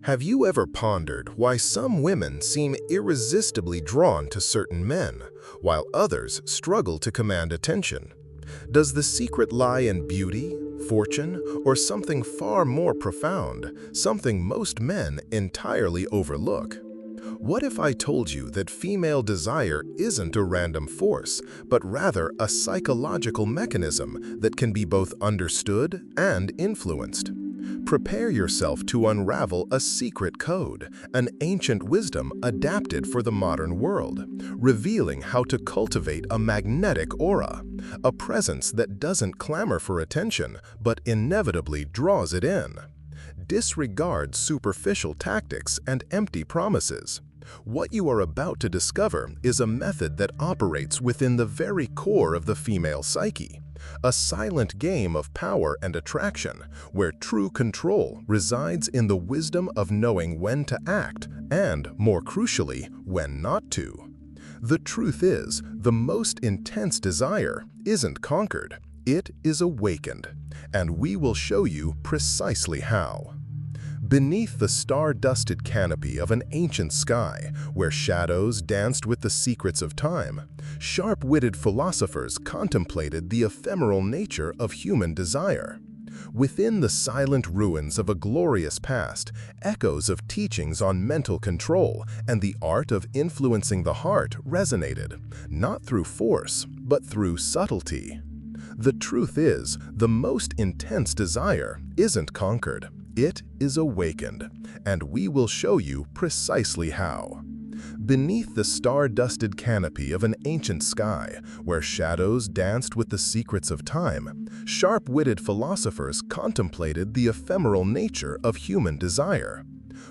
Have you ever pondered why some women seem irresistibly drawn to certain men, while others struggle to command attention? Does the secret lie in beauty, fortune, or something far more profound, something most men entirely overlook? What if I told you that female desire isn't a random force, but rather a psychological mechanism that can be both understood and influenced? Prepare yourself to unravel a secret code, an ancient wisdom adapted for the modern world, revealing how to cultivate a magnetic aura, a presence that doesn't clamor for attention, but inevitably draws it in. Disregard superficial tactics and empty promises. What you are about to discover is a method that operates within the very core of the female psyche, a silent game of power and attraction, where true control resides in the wisdom of knowing when to act and, more crucially, when not to. The truth is, the most intense desire isn't conquered, it is awakened, and we will show you precisely how. Beneath the star-dusted canopy of an ancient sky, where shadows danced with the secrets of time, sharp-witted philosophers contemplated the ephemeral nature of human desire. Within the silent ruins of a glorious past, echoes of teachings on mental control and the art of influencing the heart resonated, not through force, but through subtlety. The truth is, the most intense desire isn't conquered. It is awakened, and we will show you precisely how. Beneath the star-dusted canopy of an ancient sky, where shadows danced with the secrets of time, sharp-witted philosophers contemplated the ephemeral nature of human desire.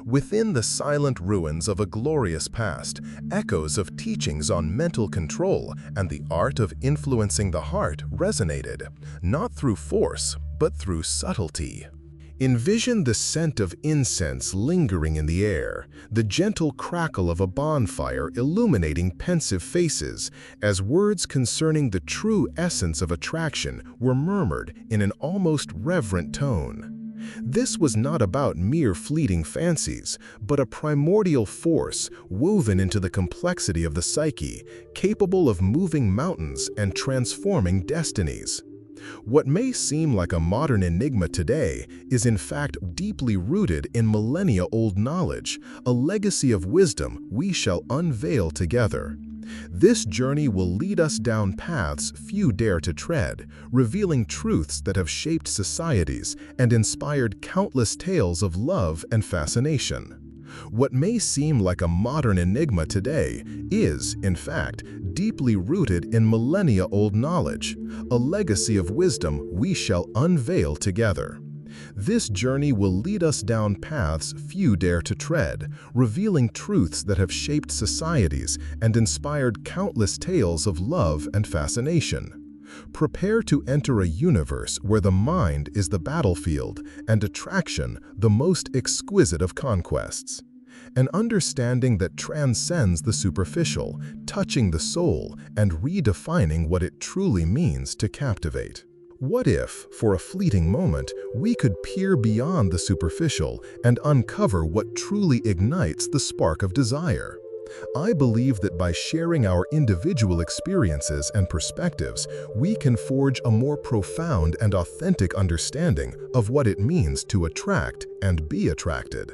Within the silent ruins of a glorious past, echoes of teachings on mental control and the art of influencing the heart resonated, not through force, but through subtlety. Envision the scent of incense lingering in the air, the gentle crackle of a bonfire illuminating pensive faces, as words concerning the true essence of attraction were murmured in an almost reverent tone. This was not about mere fleeting fancies, but a primordial force woven into the complexity of the psyche, capable of moving mountains and transforming destinies. What may seem like a modern enigma today is in fact deeply rooted in millennia-old knowledge, a legacy of wisdom we shall unveil together. This journey will lead us down paths few dare to tread, revealing truths that have shaped societies and inspired countless tales of love and fascination. What may seem like a modern enigma today is, in fact, deeply rooted in millennia-old knowledge, a legacy of wisdom we shall unveil together. This journey will lead us down paths few dare to tread, revealing truths that have shaped societies and inspired countless tales of love and fascination. Prepare to enter a universe where the mind is the battlefield and attraction the most exquisite of conquests. An understanding that transcends the superficial, touching the soul and redefining what it truly means to captivate. What if, for a fleeting moment, we could peer beyond the superficial and uncover what truly ignites the spark of desire? I believe that by sharing our individual experiences and perspectives, we can forge a more profound and authentic understanding of what it means to attract and be attracted.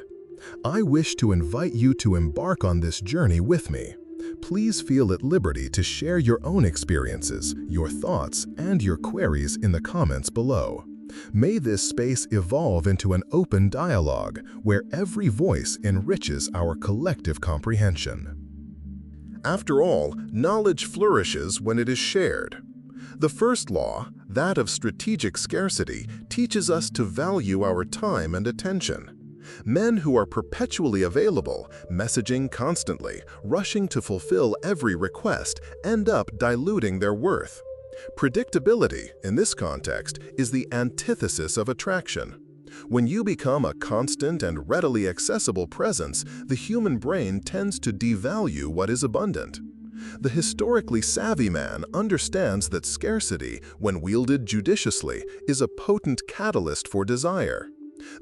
I wish to invite you to embark on this journey with me. Please feel at liberty to share your own experiences, your thoughts, and your queries in the comments below. May this space evolve into an open dialogue where every voice enriches our collective comprehension. After all, knowledge flourishes when it is shared. The first law, that of strategic scarcity, teaches us to value our time and attention. Men who are perpetually available, messaging constantly, rushing to fulfill every request, end up diluting their worth. Predictability, in this context, is the antithesis of attraction. When you become a constant and readily accessible presence, the human brain tends to devalue what is abundant. The historically savvy man understands that scarcity, when wielded judiciously, is a potent catalyst for desire.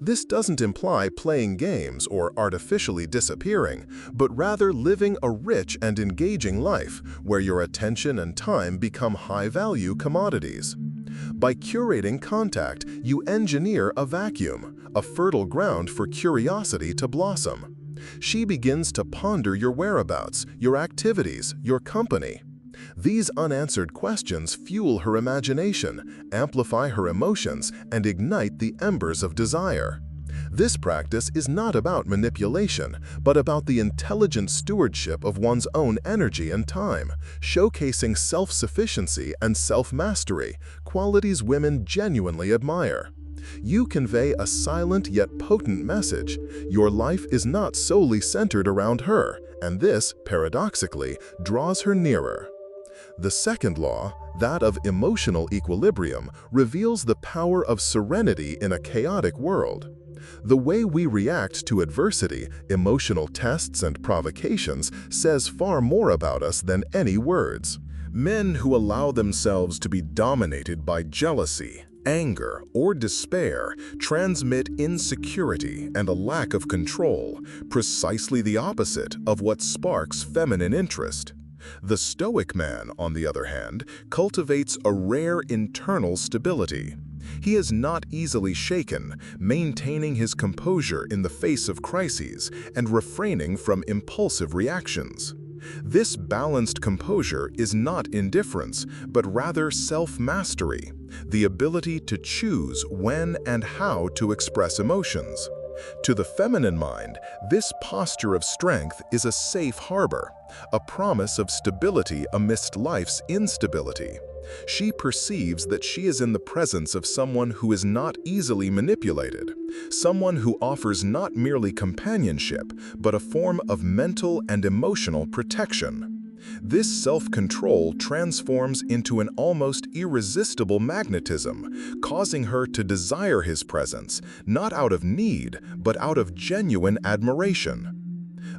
This doesn't imply playing games or artificially disappearing, but rather living a rich and engaging life where your attention and time become high-value commodities. By curating contact, you engineer a vacuum, a fertile ground for curiosity to blossom. She begins to ponder your whereabouts, your activities, your company. These unanswered questions fuel her imagination, amplify her emotions, and ignite the embers of desire. This practice is not about manipulation, but about the intelligent stewardship of one's own energy and time, showcasing self-sufficiency and self-mastery, qualities women genuinely admire. You convey a silent yet potent message. Your life is not solely centered around her, and this, paradoxically, draws her nearer. The second law, that of emotional equilibrium, reveals the power of serenity in a chaotic world. The way we react to adversity, emotional tests, and provocations says far more about us than any words. Men who allow themselves to be dominated by jealousy, anger, or despair transmit insecurity and a lack of control, precisely the opposite of what sparks feminine interest. The Stoic man, on the other hand, cultivates a rare internal stability. He is not easily shaken, maintaining his composure in the face of crises and refraining from impulsive reactions. This balanced composure is not indifference, but rather self-mastery, the ability to choose when and how to express emotions. To the feminine mind, this posture of strength is a safe harbor, a promise of stability amidst life's instability. She perceives that she is in the presence of someone who is not easily manipulated, someone who offers not merely companionship, but a form of mental and emotional protection. This self-control transforms into an almost irresistible magnetism, causing her to desire his presence, not out of need, but out of genuine admiration.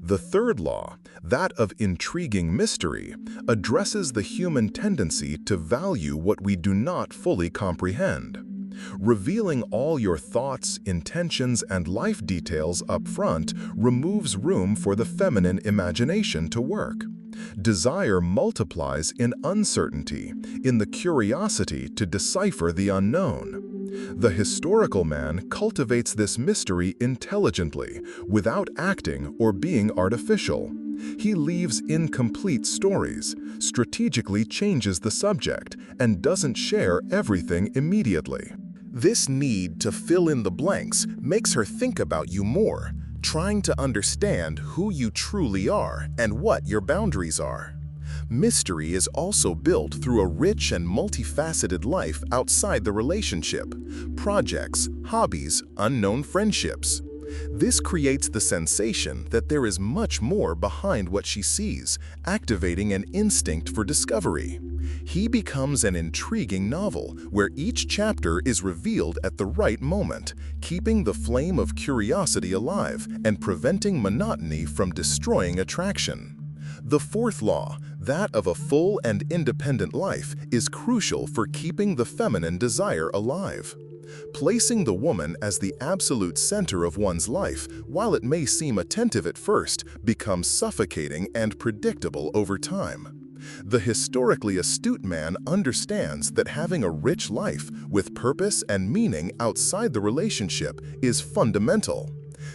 The third law, that of intriguing mystery, addresses the human tendency to value what we do not fully comprehend. Revealing all your thoughts, intentions, and life details up front removes room for the feminine imagination to work. Desire multiplies in uncertainty, in the curiosity to decipher the unknown. The historical man cultivates this mystery intelligently, without acting or being artificial. He leaves incomplete stories, strategically changes the subject, and doesn't share everything immediately. This need to fill in the blanks makes her think about you more, trying to understand who you truly are and what your boundaries are. Mystery is also built through a rich and multifaceted life outside the relationship, projects, hobbies, unknown friendships. This creates the sensation that there is much more behind what she sees, activating an instinct for discovery. He becomes an intriguing novel where each chapter is revealed at the right moment, keeping the flame of curiosity alive and preventing monotony from destroying attraction. The fourth law, that of a full and independent life, is crucial for keeping the feminine desire alive. Placing the woman as the absolute center of one's life, while it may seem attentive at first, becomes suffocating and predictable over time. The historically astute man understands that having a rich life with purpose and meaning outside the relationship is fundamental.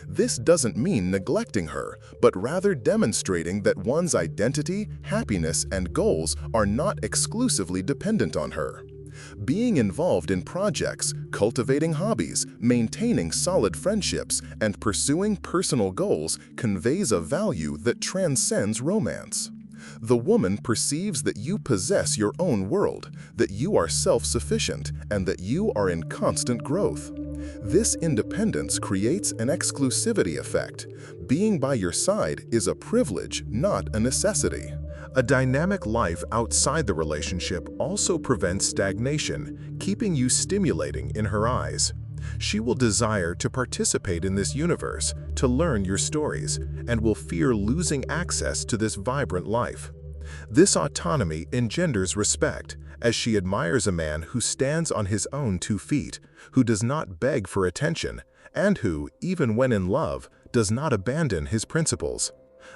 This doesn't mean neglecting her, but rather demonstrating that one's identity, happiness, and goals are not exclusively dependent on her. Being involved in projects, cultivating hobbies, maintaining solid friendships, and pursuing personal goals conveys a value that transcends romance. The woman perceives that you possess your own world, that you are self-sufficient, and that you are in constant growth. This independence creates an exclusivity effect. Being by your side is a privilege, not a necessity. A dynamic life outside the relationship also prevents stagnation, keeping you stimulating in her eyes. She will desire to participate in this universe, to learn your stories, and will fear losing access to this vibrant life. This autonomy engenders respect, as she admires a man who stands on his own 2 feet, who does not beg for attention, and who, even when in love, does not abandon his principles.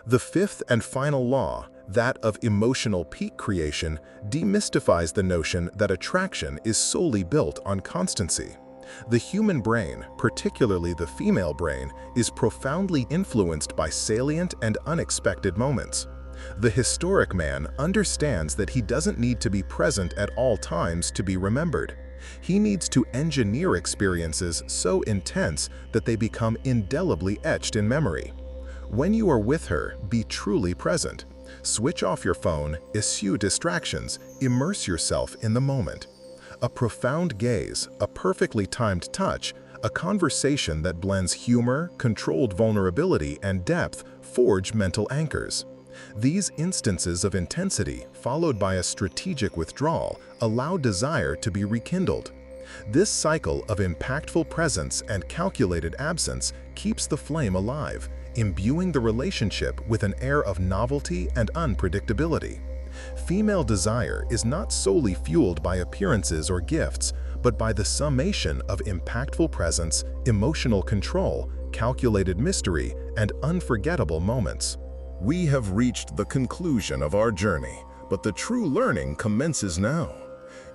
The fifth and final law, that of emotional peak creation, demystifies the notion that attraction is solely built on constancy. The human brain, particularly the female brain, is profoundly influenced by salient and unexpected moments. The historic man understands that he doesn't need to be present at all times to be remembered. He needs to engineer experiences so intense that they become indelibly etched in memory. When you are with her, be truly present. Switch off your phone, eschew distractions, immerse yourself in the moment. A profound gaze, a perfectly timed touch, a conversation that blends humor, controlled vulnerability, and depth forge mental anchors. These instances of intensity, followed by a strategic withdrawal, allow desire to be rekindled. This cycle of impactful presence and calculated absence keeps the flame alive, imbuing the relationship with an air of novelty and unpredictability. Female desire is not solely fueled by appearances or gifts, but by the summation of impactful presence, emotional control, calculated mystery, and unforgettable moments. We have reached the conclusion of our journey, but the true learning commences now.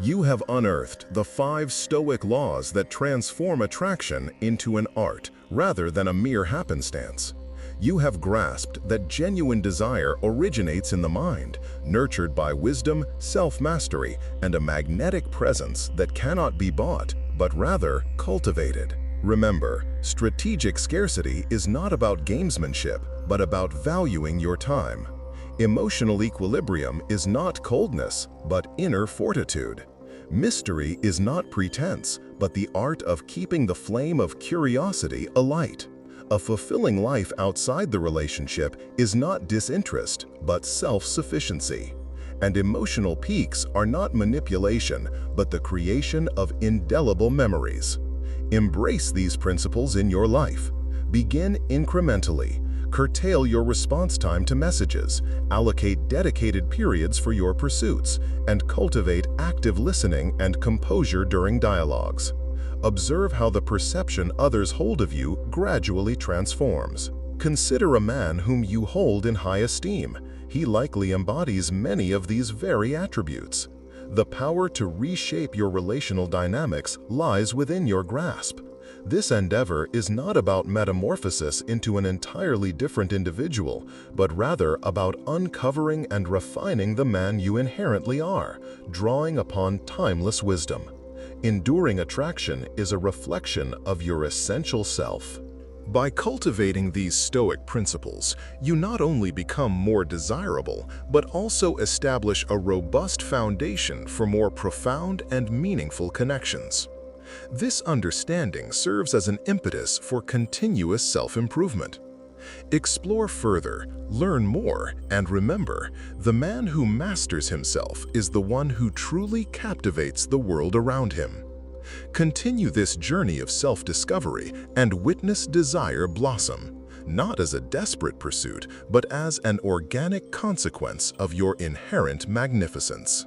You have unearthed the 5 Stoic laws that transform attraction into an art rather than a mere happenstance. You have grasped that genuine desire originates in the mind, nurtured by wisdom, self-mastery, and a magnetic presence that cannot be bought, but rather cultivated. Remember, strategic scarcity is not about gamesmanship, but about valuing your time. Emotional equilibrium is not coldness, but inner fortitude. Mystery is not pretense, but the art of keeping the flame of curiosity alight. A fulfilling life outside the relationship is not disinterest, but self-sufficiency. And emotional peaks are not manipulation, but the creation of indelible memories. Embrace these principles in your life. Begin incrementally. Curtail your response time to messages, allocate dedicated periods for your pursuits, and cultivate active listening and composure during dialogues. Observe how the perception others hold of you gradually transforms. Consider a man whom you hold in high esteem. He likely embodies many of these very attributes. The power to reshape your relational dynamics lies within your grasp. This endeavor is not about metamorphosis into an entirely different individual, but rather about uncovering and refining the man you inherently are, drawing upon timeless wisdom. Enduring attraction is a reflection of your essential self. By cultivating these Stoic principles, you not only become more desirable, but also establish a robust foundation for more profound and meaningful connections. This understanding serves as an impetus for continuous self-improvement. Explore further, learn more, and remember, the man who masters himself is the one who truly captivates the world around him. Continue this journey of self-discovery and witness desire blossom, not as a desperate pursuit, but as an organic consequence of your inherent magnificence.